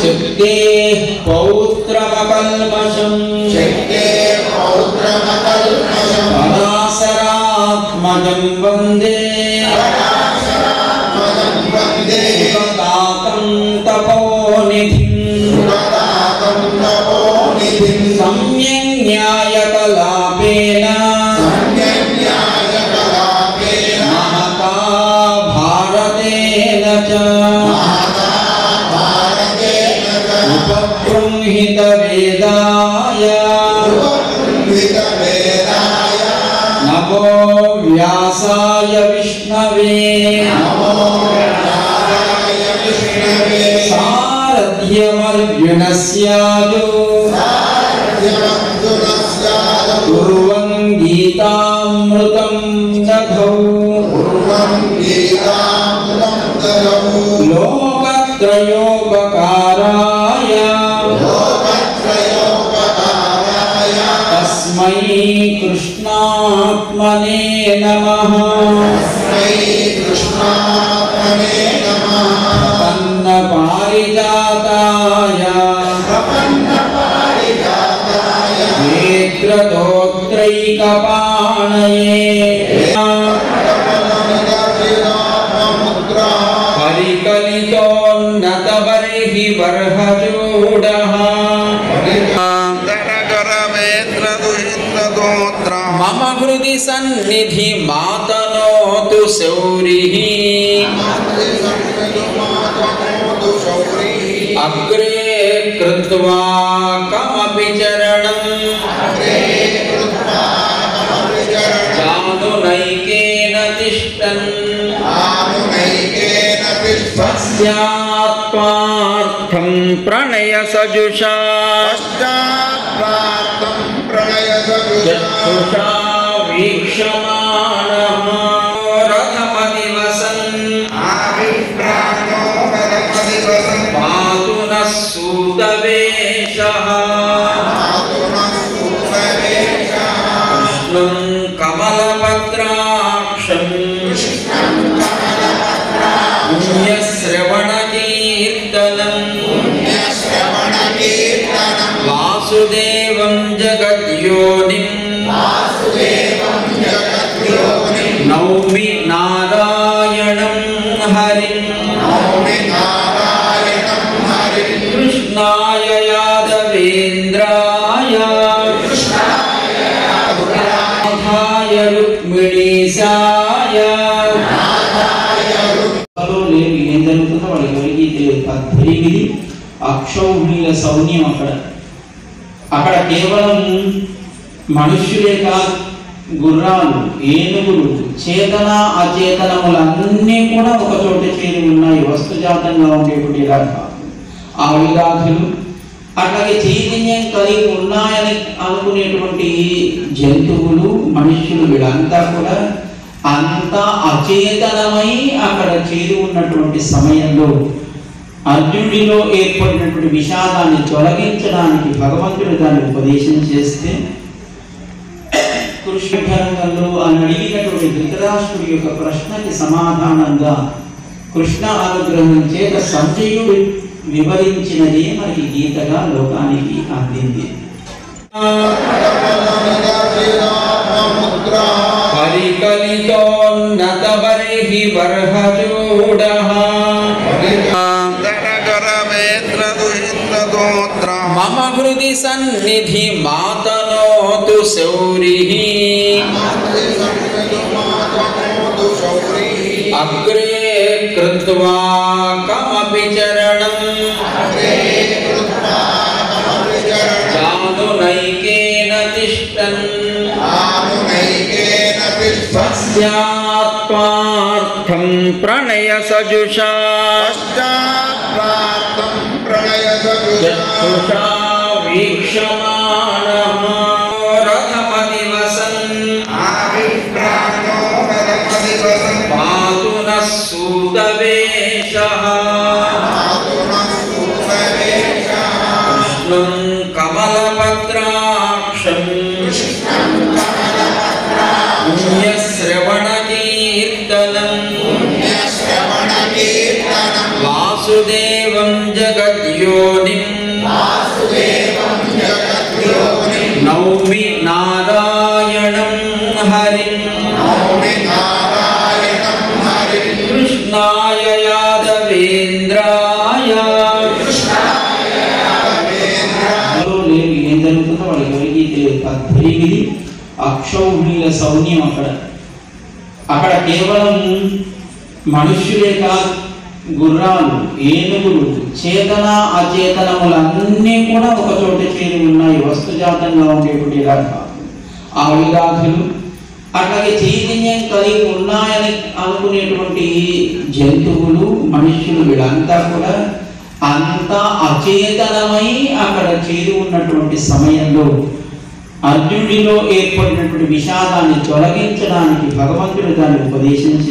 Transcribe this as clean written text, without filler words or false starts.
शक्ते पौत्रमकल्मषम् पराशरात्मजं वन्दे सुखदातं तपोनिधिं सम्यक् न्यायकलापेन महता भारतेन च उपबृंहित वेदाय नमो व्यासाय विष्णवे सारथ्यमर्जुनस्यादो कुर्वन् गीतामृतं दधौ लोकत्रयोपकाराय तस्मै कृष्णात्मने नमः प्रपन्न पारिजाताय नेत्रदोत्रैकपाणये परिकलितोन्नतबर्हि बर्हचूडः मम हृदि सन्निधि मातनोतु शौरिः अग्रे कृत्वा कमपि चरणं जानुनैकेन तिष्ठन् पश्चात्पार्थं प्रणयसजुषा चक्षुषा वीक्षमाणः रथमदिवसन् पातु नः सूतवेषः कृष्णं कमलपत्राक्षं पुण्यश्रवणकीर्तनं वासुदेवं जगद्योनिं नौमि नारायणं हरिं कृष्णाय यादवेन्द्राय नाथाय रुक्मिणीशाय ఏం జరుగుతుందో వాళ్ళకి ఎవరికి తెలియదు. 18 అక్షౌహిణీల సౌన్యం అక్కడ కేవలం మనుష్యులే కాదు, గుర్రాలు, ఏనుగులు, చేతన అచేతనములన్నీ కూడా ఒక చోట చేరి ఉన్నాయి. వస్తుజాతంగా ఉండేటువంటి ఆవిరాధులు, అట్లాగే చైతన్యం కలిగి ఉన్నాయని అనుకునేటువంటి జంతువులు, మనుష్యులు, వీళ్ళంతా కూడా అంతా అచేతనమై అక్కడ చేరి ఉన్నటువంటి సమయంలో అర్జునుడిలో ఏర్పడినటువంటి విషాదాన్ని తొలగించడానికి భగవంతుడు దాన్ని ఉపదేశం చేస్తే, కృష్ణరంగంలో అని అడిగినటువంటి ధృతరాష్ట్రుడి యొక్క ప్రశ్నకి సమాధానంగా కృష్ణ అనుగ్రహం చేత సంజయుడు వివరించినదే మనకి గీతగా లోకానికి అందింది. పరికలితోన్నతబర్హి బర్హచూడః మమ హృది సన్నిధి మాతనోతు శౌరిః అగ్రే కృత్వా కమపి చరణం జానునైకేన తిష్టన్ పశ్చాత్పార్థం ప్రణయసజుషా చక్షుషా వీక్షమాణః రథమదివసన్ పాతు నః సూతవేషः కృష్ణం కమలపత్రాక్షం పుణ్యశ్రవణకీర్తనం వాసుదేవం జగద్యోనిం నౌమి నారాయణం హరిం కృష్ణాయ యాదవేంద్రాయ ఏం జరుగుతుందో వాళ్ళకి ఎవరికి తెలియదు. 18 అక్షౌహిణీల సౌన్యం అక్కడ కేవలం మనుష్యులే కాదు, గుర్రాలు, ఏనుగులు, చేతన అచేతనములన్నీ కూడా ఒక చోట చేరి ఉన్నాయి. వస్తుజాతంగా ఉండేటువంటి ఆయుధాతులు, అట్లాగే చైతన్యం కలిగి ఉన్నాయని అనుకునేటువంటి జంతువులు, మనుష్యులు, వీళ్ళంతా కూడా అంతా అచేతనమై అక్కడ చేరి ఉన్నటువంటి సమయంలో అర్జునుడిలో ఏర్పడినటువంటి విషాదాన్ని తొలగించడానికి భగవంతుడు దాన్ని ఉపదేశించి